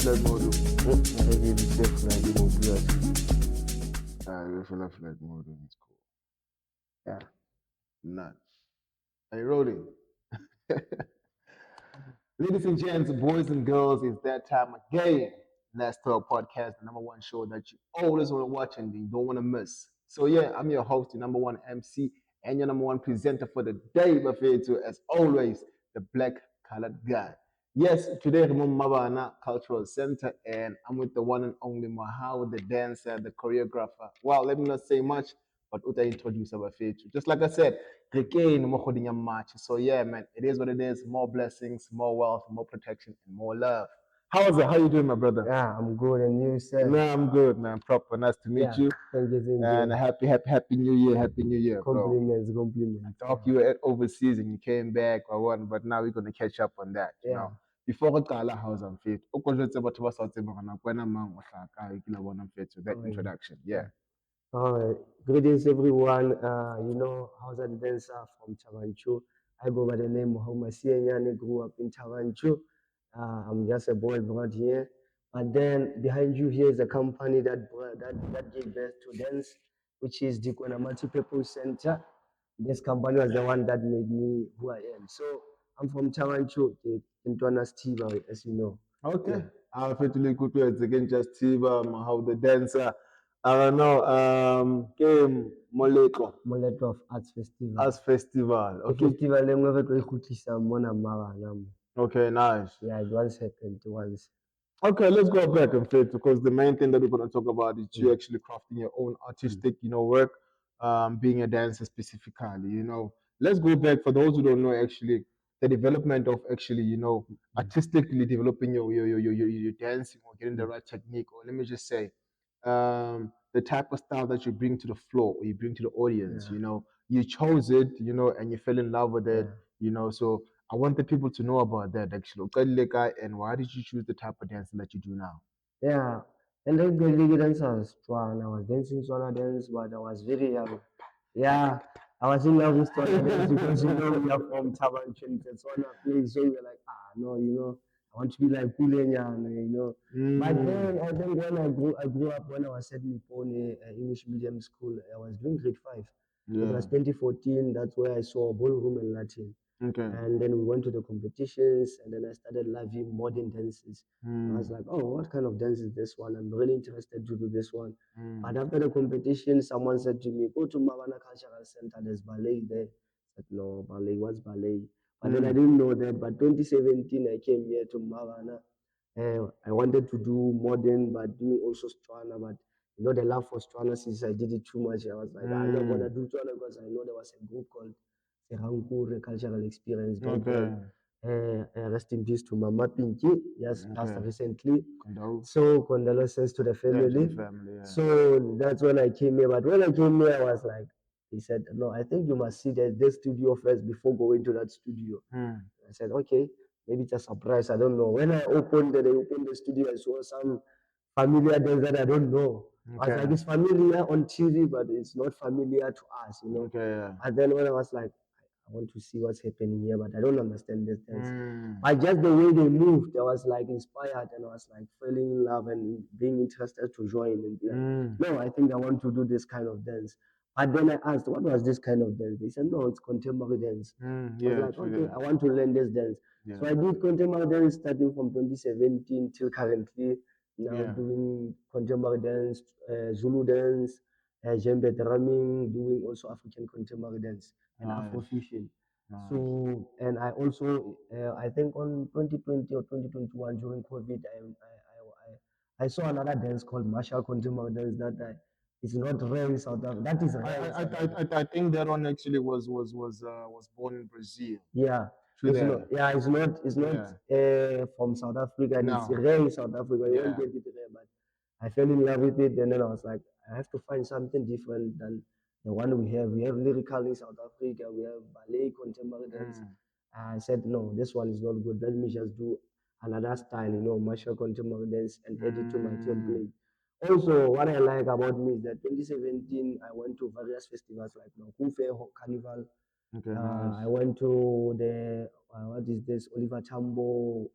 flight mode. Flight mode. It's cool. Yeah. Nuts. Are you rolling? Ladies and gents, boys and girls, it's that time again. Let's Talk Podcast, the number one show that you always want to watch and you don't want to miss. So yeah, I'm your host, your number one MC, and your number one presenter for the day, Bafetu, as always, the black colored guy. Yes, today I'm in Mabana Cultural Center, and I'm with the one and only MOHAU, the dancer, the choreographer. Well, let me not say much, but Uta introduce Bafetu. Just like I said, again, mo holding a match. So yeah, man, it is what it is. More blessings, more wealth, more protection, and more love. How is it? How you doing, my brother? Yeah, I'm good. And you, sir? No, I'm good, man. Proper. Nice to meet you. Thank you. And happy New Year. Happy New Year, bro. Compliments. I thought you were overseas and you came back or what, but now we're gonna catch up on that. You know. Before we start, how's I'm fit? That introduction. Yeah. All right. Greetings, everyone. How's that dancer from Tavanchu? I go by the name of Masianyane, grew up in Tavanchu. I'm just a boy brought here. But then behind you here is a company that gave birth to dance, which is the Kona Multi-Purpose Center. This company was the one that made me who I am. So I'm from Tavanchu, in Tuanas Tiva, as you know. Okay. I'll fairly good words again, just Tiba, how the dancer. I don't know, game Moleko. Moleko Arts Festival. Arts Festival. Okay. Festival, okay, nice. Yeah, it once happened once. Okay, let's go back and fit because the main thing that we're going to talk about is you actually crafting your own artistic, work, being a dancer specifically. Let's go back for those who don't know actually the development of actually, artistically developing your dancing or getting the right technique, or let me just say, the type of style that you bring to the floor or you bring to the audience. You chose it, and you fell in love with it. So I want the people to know about that actually. And why did you choose the type of dancing that you do now? Yeah, and then the dance was strong. I was dancing Swana dance, but I was very young. Yeah, I was in love with Swana dance because we are from Tabanchen, Swana place. So we're like, no, I want to be like Kulenya, But then I think when I grew up when I was at Nippon English medium school, I was doing grade 5. It was 2014. That's where I saw ballroom and Latin. Okay. And then we went to the competitions, and then I started loving modern dances. I was like, oh, what kind of dance is this one? I'm really interested to do this one. But after the competition, someone said to me, go to Mavana Cultural Center, there's ballet there. I said, no, ballet, what's ballet? But then I didn't know that. But 2017, I came here to Mavana. I wanted to do modern, but doing also Strana. But the love for Strana, since I did it too much, I was like, I'm not going to do Strana because I know there was a group called Serankur Cultural Experience. Okay. Rest in peace to Mama Pinky. Yes, passed recently. Condolences. So condolences to the family. So that's when I came here. But when I came here, I was like, he said, no, I think you must see this studio first before going to that studio. I said, okay, maybe it's a surprise. I don't know. When I opened the studio, I saw some familiar dance that I don't know. I was like, it's familiar on TV, but it's not familiar to us, Okay. And then when I was like, I want to see what's happening here, but I don't understand this dance. But just the way they moved, I was like inspired, and I was like falling in love and being interested to join. And be like, no, I think I want to do this kind of dance. But then I asked, what was this kind of dance? They said, no, it's contemporary dance. I was like, okay, I want to learn this dance. So I did contemporary dance starting from 2017 till currently. Now doing contemporary dance, Zulu dance, djembe drumming, doing also African contemporary dance and Afrofusion. So, and I also, I think on 2020 or 2021 during COVID, I saw another dance called martial contemporary dance that it's not rare in South Africa. That is rare. I think that one actually was born in Brazil. Yeah. It's not from South Africa, and it's rare in South Africa. You won't get it rare, but I fell in love with it, and then I was like, I have to find something different than the one we have. We have lyrical in South Africa, we have ballet, contemporary dance. I said, no, this one is not good. Let me just do another style, martial contemporary dance, and add it to my template. Also, what I like about me is that 2017, I went to various festivals like Kufe Carnival. Okay, I went to the what is this Oliver Tambo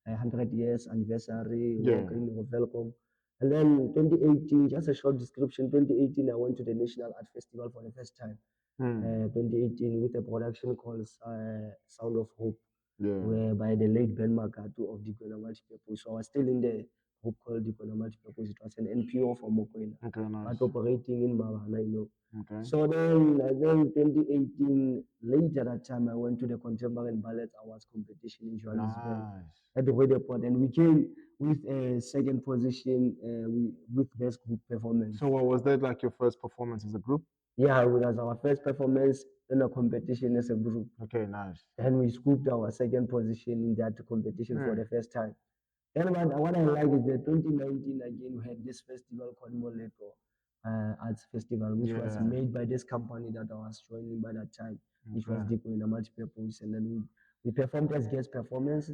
100 years anniversary, Yeah. welcome. And then 2018, just a short description. 2018, I went to the National Art Festival for the first time. Hmm. 2018 with a production called Sound of Hope, Yeah. where by the late Ben Makatu of the Multipurpose. So I was still in the group called the Multipurpose. It was an NPO for Mokoena, Okay, but nice. operating in Mabana, Okay. So then, I think 2018, later that time, I went to the Contemporary Ballet Awards competition in Johannesburg Nice. at the Radio Port, and we came with a second position with best group So performance. what was that like your first performance as a group? Yeah, it was our first performance in a competition as a group. Okay, nice. And we scooped our second position in that competition for Hmm. the first time. Then what I like is that 2019 again we had this festival called Moleto Arts Festival, which was Yeah. made by this company that I was joining by that time, which was Okay. Deepo in a multi-purpose, and then we performed as guest performance.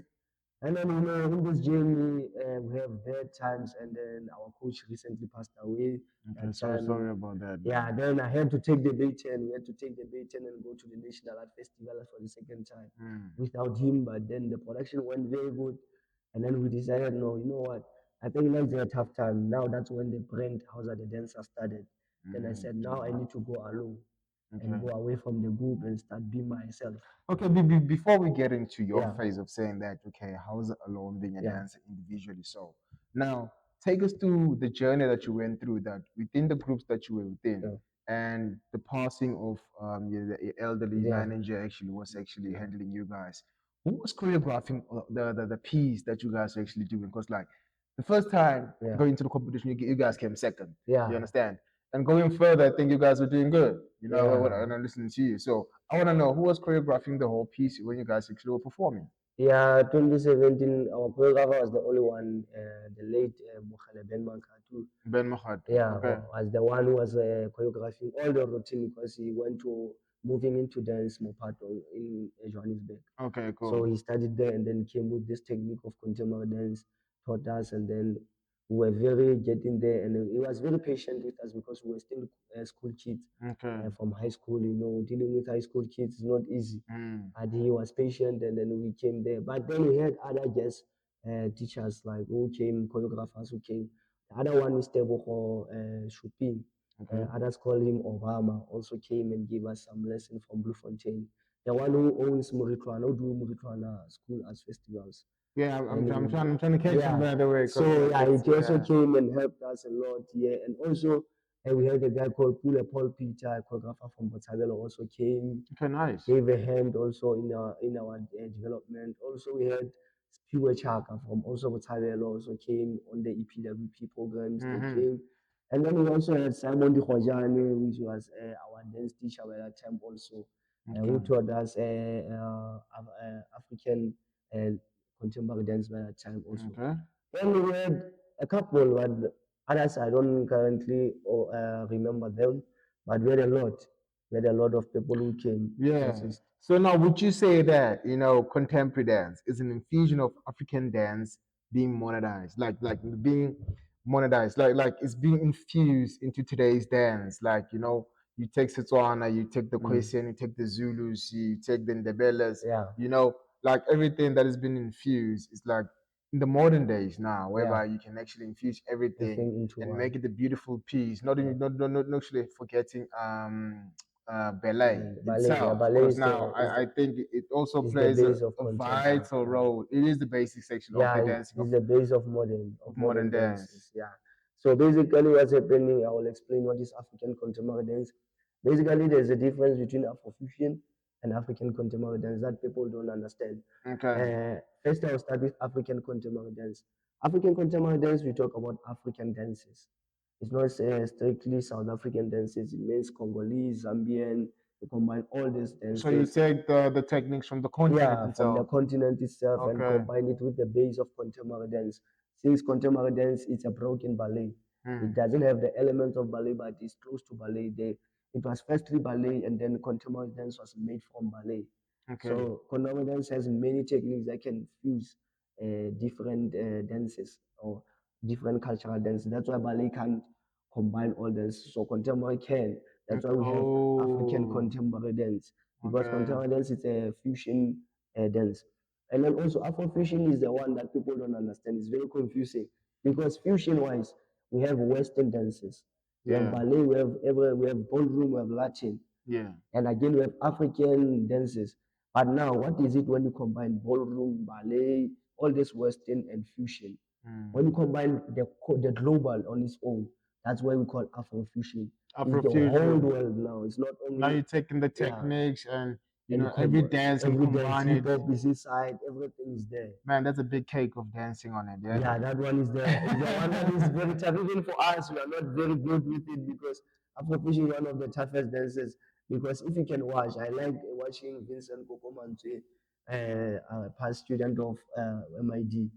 And then in this journey we have bad times, and then our coach recently passed away. Okay. That Sorry, sorry time, about that, yeah. man. Then I had to take the baton. We had to take the baton and go to the National Art Festival for the second time Hmm. without him. But then the production went very good. And then we decided, no, you know what? I think now it's a tough time. Now that's when the brand House of the Dancer started. Then I said, now I need to go alone and Okay. go away from the group and start being myself. Okay, before we get into your Yeah, phase of saying that, okay, how is it alone being a yeah, dancer individually? So now take us through the journey that you went through, that within the groups that you were within, yeah, and the passing of your elderly yeah, manager actually was actually handling you guys. Who was choreographing the piece that you guys were actually doing? Because like the first time yeah, going to the competition, you guys came second. You yeah, understand? And going further, I think you guys were doing good. You know, yeah. when I'm listening to you. So I want to know who was choreographing the whole piece when you guys actually were performing. Yeah, 2017, our choreographer was the only one, the late Mokhale Ben Mankatu. Ben Mahad. Yeah, Okay. was the one who was choreographing all the routine because he went to moving into dance more part in Johannesburg. Okay, So cool. he studied there and then came with this technique of contemporary dance, taught us, and then we were very getting there. And he was very patient with us because we were still school kids Okay. from high school. Dealing with high school kids is not easy. Mm. And he was patient, and then we came there. But then we had other guest teachers like who came, choreographers who came. The other one is Teboho Shuping. Okay. Others call him Obama, also came and gave us some lessons from Bloemfontein. The one who owns Muritwana, who do Muritwana School Arts Festivals. Yeah, And I'm trying to catch him yeah, by the way, because so like yeah, it's he also yeah. came and helped us a lot. Yeah, and also we had a guy called Paul Peter, a choreographer from Botshabelo, also came, Okay, nice. gave a hand also in our development. Also, we had Piwe Chaka from also Botshabelo also came on the EPWP programs. They Mm-hmm. came. And then we also had Simon Dikhojane, which was our dance teacher by that time also, who Okay. taught us African uh, contemporary dance by that time also. Okay. Then we had a couple, but others I don't currently remember them, but we had a lot. We had a lot of people who came to Yeah. assist. So now, would you say that contemporary dance is an infusion of African dance being modernized, like being modernized, like it's being infused into today's dance? Like you take Setswana, you take the Mm. Khoisan, you take the Zulus, you take the Ndebeles, Yeah, like everything that has been infused is like in the modern days now, yeah. whereby you can actually infuse everything Everything into and one. make it a beautiful piece. Not Yeah. even, not actually forgetting ballet Ballet, yeah, itself, ballet because is now the I think it also is the plays base of a contemporary. vital Yeah. role. It is the basic section of Yeah, the it dancing is the base of of modern modern dance. dances. Yeah. So basically, what's happening? I will explain what is African contemporary dance. Basically, there's a difference between Afrofusion and African contemporary dance that people don't understand. Okay. First, I'll start with African contemporary dance. African contemporary dance, we talk about African dances. It's not strictly South African dances. It means Congolese, Zambian. We combine all these So you dances, take the techniques from the continent yeah, from the itself. continent itself and Okay. combine it with the base of contemporary dance. Since contemporary dance is a broken ballet, it Hmm. doesn't have the elements of ballet, but it's close to ballet. It was firstly ballet, and then contemporary dance was made from ballet. Okay. So contemporary dance has many techniques that can fuse different dances or different cultural dances. That's why ballet can't combine all this. So contemporary can. That's why we have African Oh. contemporary dance because Okay. contemporary dance is a fusion dance. And then also Afrofusion is the one that people don't understand. It's very confusing because fusion-wise, we have Western dances, we have Yeah. ballet, we have ballroom, we have Latin, Yeah. and again we have African dances. But now, what is it when you combine ballroom, ballet, all this Western and fusion? When you combine the global on its own, that's why we call Afrofusion. It's the whole Afrofusion. world now. It's not Now only, you're taking the yeah, techniques and and every dance and every dance, combine hip it. hop is inside, everything is there. Man, that's a big cake of dancing on it, yeah? Yeah, that one is the one that is very tough. Even for us, we are not very good with it because Afrofusion is one of the toughest dances. Because if you can watch, I like watching Vincent Kokomantwe, a past student of MID.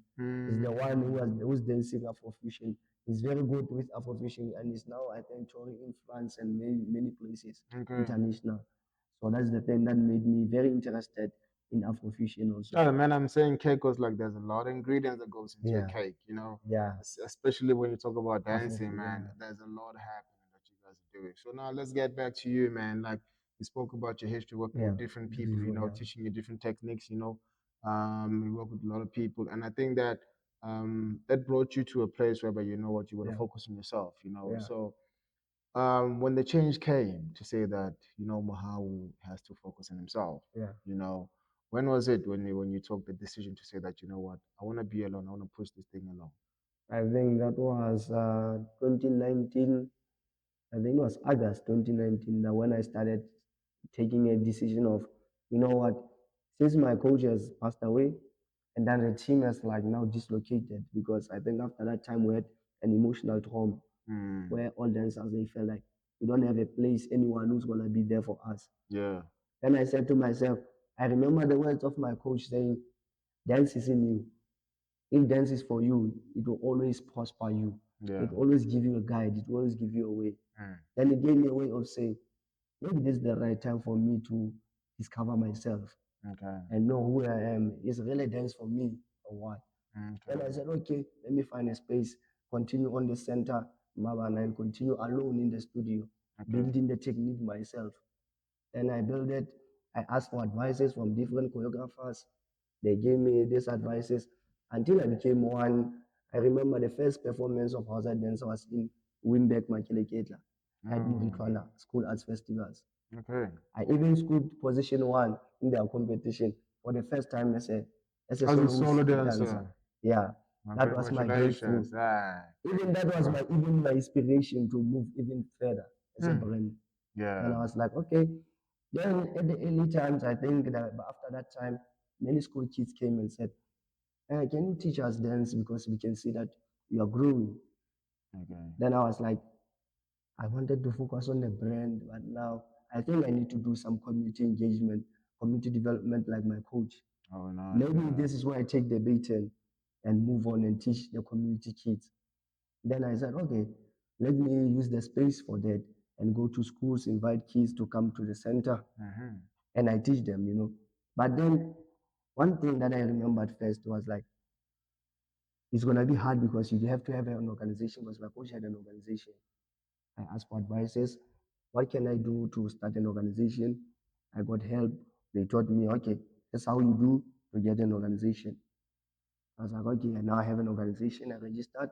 He's the one who's dancing Afrofusion. He's very good with Afrofusion and is now, I think, touring in France and many places Okay. international. So that's the thing that made me very interested in Afrofusion also. Oh man, I'm saying cake because like there's a lot of ingredients that goes into a Yeah, cake, yeah, especially when you talk about dancing, Afrofusion, man. yeah. There's a lot happening that you guys are doing. So now let's get back to you, man. Like we spoke about your history working Yeah, with different people, beautiful. Yeah, teaching you different techniques, you work with a lot of people, and I think that that brought you to a place where you know what you want to yeah, focus on yourself, yeah, So when the change came to say that Mohau has to focus on himself, yeah. you know, when was it when you took the decision to say that you know what I want to be alone, I want to push this thing alone? I think that was 2019. I think it was August 2019 that when I started taking a decision of, you know what, since my coach has passed away, and then the team has like now dislocated because I think after that time we had an emotional trauma Mm, where all dancers they felt like we don't have a place, anyone who's gonna be there for us. yeah, Then I said to myself, I remember the words of my coach saying, dance is in you. If dance is for you, it will always prosper you. yeah, It will always give you a guide. It will always give you a way. mm, Then it gave me a way of saying, maybe this is the right time for me to discover myself okay, and know who I am. Is really dance for me or what? Then okay, I said, okay, let me find a space, continue on the center, Mabana, and continue alone in the studio, okay, building the technique myself. Then I built it. I asked for advices from different choreographers. They gave me these advices until I became one. I remember the first performance of Hausa dance was in Wimbeck Makeleketla at mm, Murikwana School Arts Festivals. okay. I even scored position one in their competition for the first time as a As a soloist solo dancer. dancer, Yeah, well, that was my breakthrough. congratulations. Ah, Even that was my even my inspiration to move even further as a mm, brand. And I yeah, was like, okay. Then at the early times, I think that after that time, many school kids came and said, can you teach us dance because we can see that you are growing. okay. Then I was like, I wanted to focus on the brand, but now I think I need to do some community engagement, community development like my coach. Oh, nice, Maybe yeah, this is where I take the baton and move on and teach the community kids. Then I said, okay, let me use the space for that and go to schools, invite kids to come to the center, mm-hmm. and I teach them. But then one thing that I remembered first was like, it's gonna be hard because you have to have an organization because my coach had an organization. I asked for advices. What can I do to start an organization? I got help. They taught me, okay, that's how you do to get an organization. I was like, okay, now I have an organization. I registered.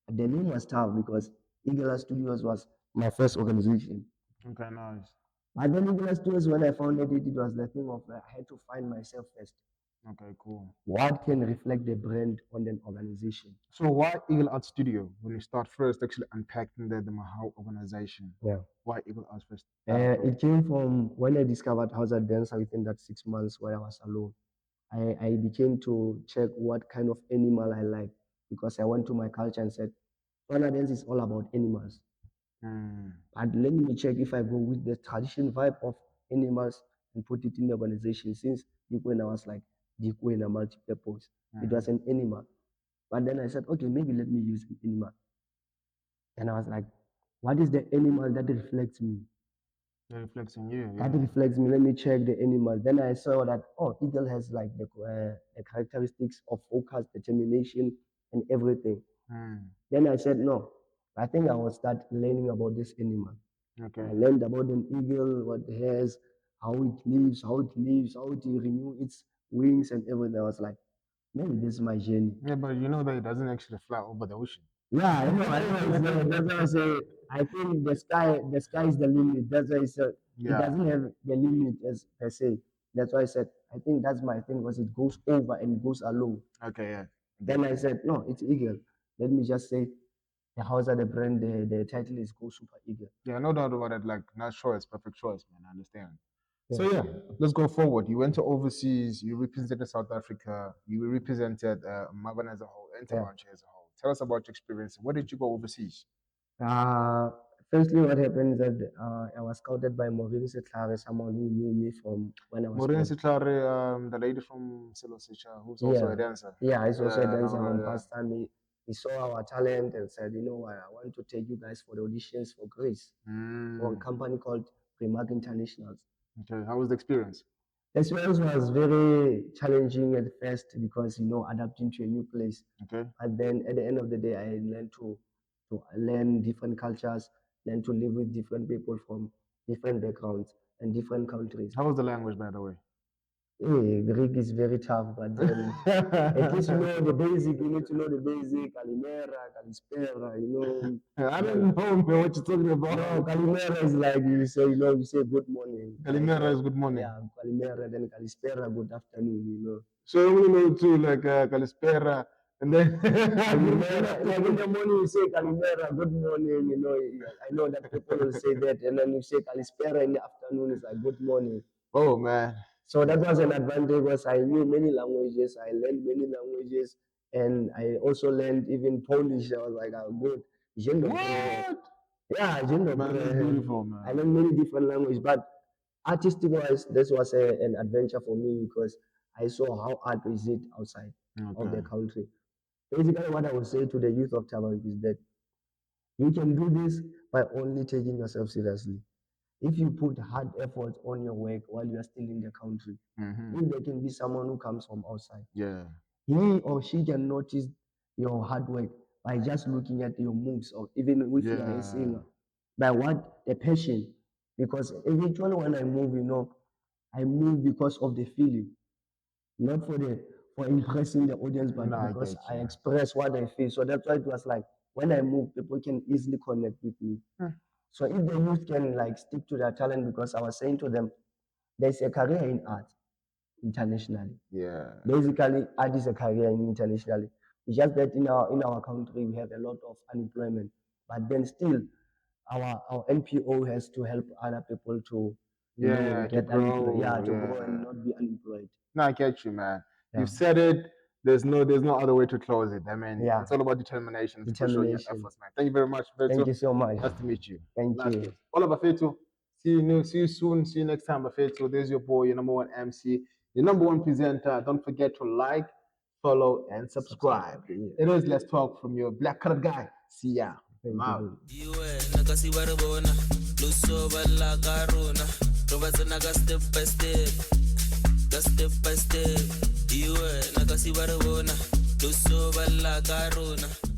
The name was tough because Eagle Studios was my first organization. Okay, nice. But then Eagle Studios, when I founded it, it was the thing of I had to find myself first. Okay, cool. What can reflect the brand on an organization? So why Eagle Art Studio? When you start first actually unpacking the Mahau organization, Yeah. why Eagle Art first? It came from when I discovered house art dance within that 6 months where I was alone. I became to check what kind of animal I like because I went to my culture and said, Ghana dance is all about animals. Mm, And let me check if I go with the tradition vibe of animals and put it in the organization. Since when I was like Dikwe in a multi-purpose, it mm-hmm. was an animal. But then I said, okay, maybe let me use an animal. And I was like, what is the animal that reflects me? It reflects on you, That yeah. reflects me. Let me check the animal. Then I saw that, oh, eagle has like the characteristics of focus, determination, and everything. Mm, Then I said, no, I think I will start learning about this animal. I okay. learned about an eagle, what it has, how it lives, how it renews its wings and everything. I was like, maybe this is my journey. Yeah, but you know that it doesn't actually fly over the ocean. Yeah, I know. That's why I say I think the sky is the limit. That's why I said it doesn't have the limit as per se. That's why I said I think that's my thing because it goes over and it goes along. Okay, yeah. Then I said no, it's Eagle. Let me just say the house of the brand, the title is Go Super Eagle. Yeah, no doubt about it. Like, not choice, perfect choice, man. I understand. So yeah, let's go forward. You went to overseas. You represented South Africa. You represented Marvin as a whole, and Tabanche as a whole. Tell us about your experience. Where did you go overseas? Firstly, what happened is that I was scouted by Maureen Setlare, someone who knew me from when I was. Maureen Setlare, the lady from Silosicha, who's also a dancer. Yeah, he's also a dancer. From past time, he saw our talent and said, you know what, I want to take you guys for the auditions for Greece, for a company called Remark Internationals. Okay, how was the experience? The experience was very challenging at first because, adapting to a new place. Okay. And then at the end of the day, I learned to learn different cultures, learn to live with different people from different backgrounds and different countries. How was the language, by the way? Greek is very tough, but then at least you know the basic. You need to know the basic. Kalimera, Kalispera. I don't know what you're talking about. No, Kalimera is like you say good morning. Kalimera is good morning. Yeah, Kalimera. Then Kalispera, good afternoon. So you only know too, like Kalispera, and then Kalimera. Like in the morning you say Kalimera, good morning. I know that people will say that, and then you say Kalispera in the afternoon is like good morning. Oh man. So that was an advantage because I knew many languages. I learned many languages, and I also learned even Polish. I was like, good. What? Yeah, man, that's beautiful, man. I learned many different languages, but artistic-wise, this was an adventure for me because I saw how art is it outside of the country. Basically, what I would say to the youth of Taban is that you can do this by only taking yourself seriously. If you put hard effort on your work while you are still in the country, if there can be someone who comes from outside, he or she can notice your hard work by just looking at your moves, or even if you are a singer, by what the passion. Because eventually, when I move, I move because of the feeling, not for impressing the audience, but because I express what I feel. So that's why it was like when I move, people can easily connect with me. So if the youth can stick to their talent, because I was saying to them, there's a career in art internationally. Yeah. Basically, art is a career internationally. It's just that in our country we have a lot of unemployment, but then still our NPO has to help other people to get unemployed, to grow and not be unemployed. No, I get you, man. You said it. There's no other way to close it. I mean, it's all about determination. Efforts, man. Thank you very much, Fetu. Thank you so much. Nice to meet you. Thank you. All about Fetu. See you soon. See you next time, Fetu. There's your boy, your number one MC, your number one presenter. Don't forget to like, follow, and subscribe. It is Let's Talk from your black colored guy. See ya. Step by step, nakasibarabona, luso bala karuna.